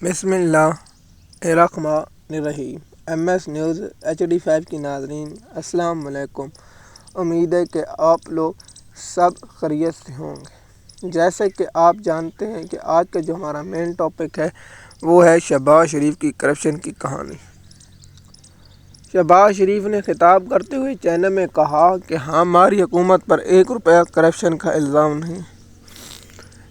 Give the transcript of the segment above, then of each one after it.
بسم اللہ الرحمن الرحیم۔ MS نیوز HD5 کی ناظرین السلام علیکم۔ امید ہے کہ آپ لوگ سب خیریت سے ہوں گے۔ جیسے کہ آپ جانتے ہیں کہ آج کا جو ہمارا مین ٹاپک ہے وہ ہے شہباز شریف کی کرپشن کی کہانی۔ شہباز شریف نے خطاب کرتے ہوئے چینل میں کہا کہ ہماری حکومت پر 1 روپیہ کرپشن کا الزام نہیں۔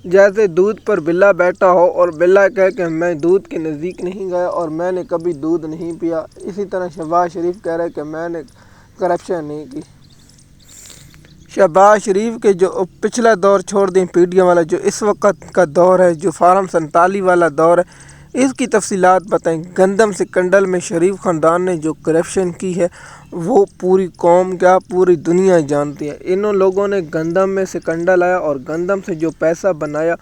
جیسے دودھ پر بلا بیٹھا ہو اور بلا کہے کہ میں دودھ کے نزدیک نہیں گیا اور میں نے کبھی دودھ نہیں پیا، اسی طرح شہباز شریف کہہ رہے کہ میں نے کرپشن نہیں کی۔ شہباز شریف کے جو پچھلا دور چھوڑ دیں PDM والا، جو اس وقت کا دور ہے، جو فارم 47 والا دور ہے، اس کی تفصیلات بتائیں۔ گندم سکنڈل میں شریف خاندان نے جو کرپشن کی ہے وہ پوری قوم کیا پوری دنیا جانتی ہے۔ انہوں لوگوں نے گندم میں سکنڈل لایا اور گندم سے جو پیسہ بنایا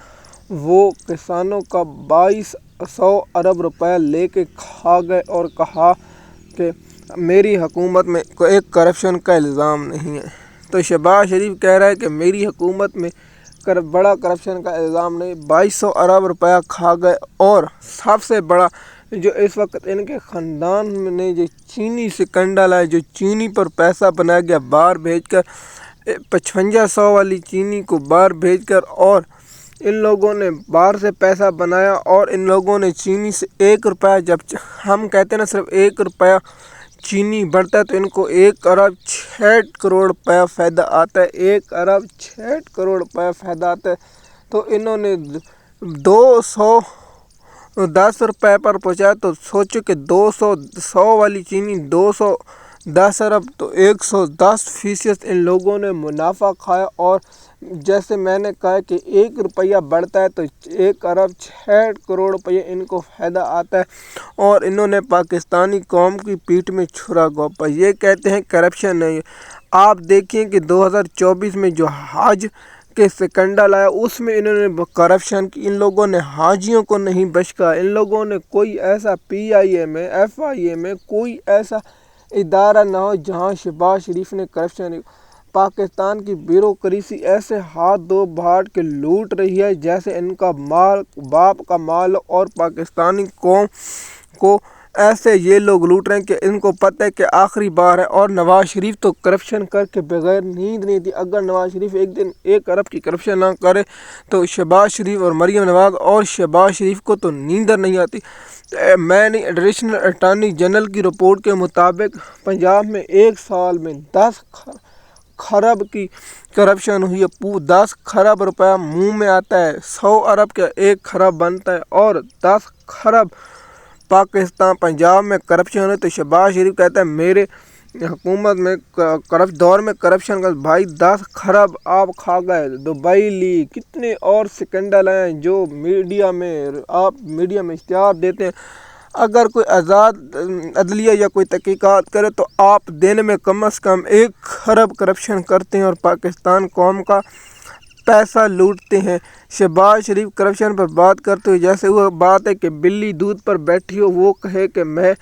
وہ کسانوں کا 2200 ارب روپے لے کے کھا گئے اور کہا کہ میری حکومت میں کوئی کرپشن کا الزام نہیں ہے۔ تو شہباز شریف کہہ رہا ہے کہ میری حکومت میں بڑا کرپشن کا الزام نہیں، 2200 ارب روپیہ کھا گئے۔ اور سب سے بڑا جو اس وقت ان کے خاندان نے جو چینی سکنڈل ہے، جو چینی پر پیسہ بنایا گیا باہر بھیج کر، 5500 والی چینی کو باہر بھیج کر، اور ان لوگوں نے باہر سے پیسہ بنایا اور ان لوگوں نے چینی سے 1 روپیہ، جب ہم کہتے ہیں نا صرف 1 روپیہ چینی بڑھتا ہے تو ان کو 1 ارب 66 کروڑ روپیہ فائدہ آتا ہے۔ 1 ارب 66 کروڑ روپیہ فائدہ آتا ہے۔ تو انہوں نے 210 روپے پر پہنچایا، تو سوچو کہ 100 والی چینی 210 ارب، تو 110% ان لوگوں نے منافع کھایا۔ اور جیسے میں نے کہا کہ 1 روپیہ بڑھتا ہے تو 1 ارب 66 کروڑ روپیہ ان کو فائدہ آتا ہے، اور انہوں نے پاکستانی قوم کی پیٹھ میں چھرا گھونپا۔ یہ کہتے ہیں کرپشن نہیں۔ آپ دیکھیں کہ 2024 میں جو حج کے سکنڈل آیا اس میں انہوں نے کرپشن کی۔ ان لوگوں نے حاجیوں کو نہیں بخشا۔ ان لوگوں نے کوئی ایسا PIA میں FIA میں کوئی ایسا ادارہ نہ ہو جہاں شہباز شریف نے کرپشن۔ پاکستان کی بیوروکریسی ایسے ہاتھ دھو بھاٹ کے لوٹ رہی ہے جیسے ان کا مال باپ کا مال، اور پاکستانی قوم کو ایسے یہ لوگ لوٹ رہے ہیں کہ ان کو پتہ ہے کہ آخری بار ہے۔ اور نواز شریف تو کرپشن کر کے بغیر نیند نہیں تھی۔ اگر نواز شریف ایک دن 1 ارب کی کرپشن نہ کرے تو شہباز شریف اور مریم نواز اور شہباز شریف کو تو نیند نہیں آتی۔ میں نے ایڈیشنل اٹارنی جنرل کی رپورٹ کے مطابق پنجاب میں 1 سال میں 10 کھرب کی کرپشن ہوئی ہے۔ 10 کھرب روپیہ منہ میں آتا ہے، 100 ارب کا 1 کھرب بنتا ہے، اور 10 کھرب پنجاب میں کرپشن ہے۔ تو شہباز شریف کہتا ہے میرے حکومت میں دور میں کرپشن کا، بھائی 10 کھرب آپ کھا گئے۔ دبئی لی کتنے اور سکنڈل ہیں جو آپ میڈیا میں اشتہار دیتے ہیں۔ اگر کوئی آزاد عدلیہ یا کوئی تحقیقات کرے تو آپ دن میں کم از کم 1 کھرب کرپشن کرتے ہیں اور پاکستان قوم کا پیسہ لوٹتے ہیں۔ شہباز شریف کرپشن پر بات کرتے ہوئے جیسے وہ بات ہے کہ بلی دودھ پر بیٹھی ہو، وہ کہے کہ میں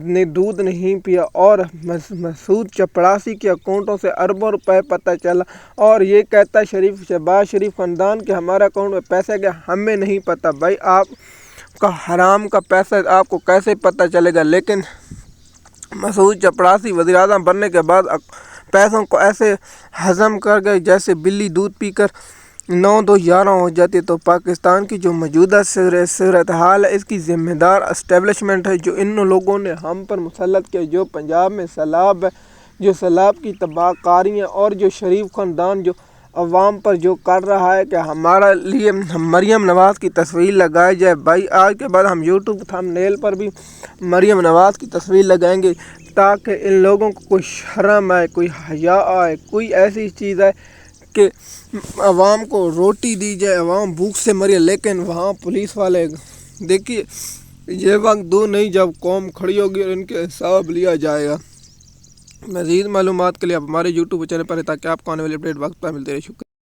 نے دودھ نہیں پیا، اور مسعود چپڑاسی کے اکاؤنٹوں سے اربوں روپے پتہ چلا، اور یہ کہتا ہے شہباز شریف خاندان کہ ہمارا اکاؤنٹ میں پیسہ کیا ہمیں نہیں پتہ۔ بھائی آپ کا حرام کا پیسہ آپ کو کیسے پتہ چلے گا؟ لیکن مسعود چپڑاسی وزیر اعظم بننے کے بعد پیسوں کو ایسے ہضم کر گئے جیسے بلی دودھ پی کر 9-2-11 ہو جاتی ہے۔ تو پاکستان کی جو موجودہ صورتحال ہے اس کی ذمہ دار اسٹیبلشمنٹ ہے، جو ان لوگوں نے ہم پر مسلط کیا، جو پنجاب میں سیلاب ہے، جو سیلاب کی تباہ کاریاں، اور جو شریف خاندان جو عوام پر جو کر رہا ہے کہ ہمارا لیے مریم نواز کی تصویر لگائی جائے۔ بھائی آج کے بعد ہم YouTube تھمبنیل پر بھی مریم نواز کی تصویر لگائیں گے تاکہ ان لوگوں کو کوئی شرم آئے، کوئی حیا آئے، کوئی ایسی چیز آئے کہ عوام کو روٹی دی جائے، عوام بھوک سے مرے۔ لیکن وہاں پولیس والے دیکھیے یہ وقت دور نہیں جب قوم کھڑی ہوگی اور ان کے حساب لیا جائے گا۔ مزید معلومات کے لیے آپ ہمارے YouTube چینل پر ہیں تاکہ آپ کو آنے والی اپڈیٹ وقت پر ملتے رہے۔ شکریہ۔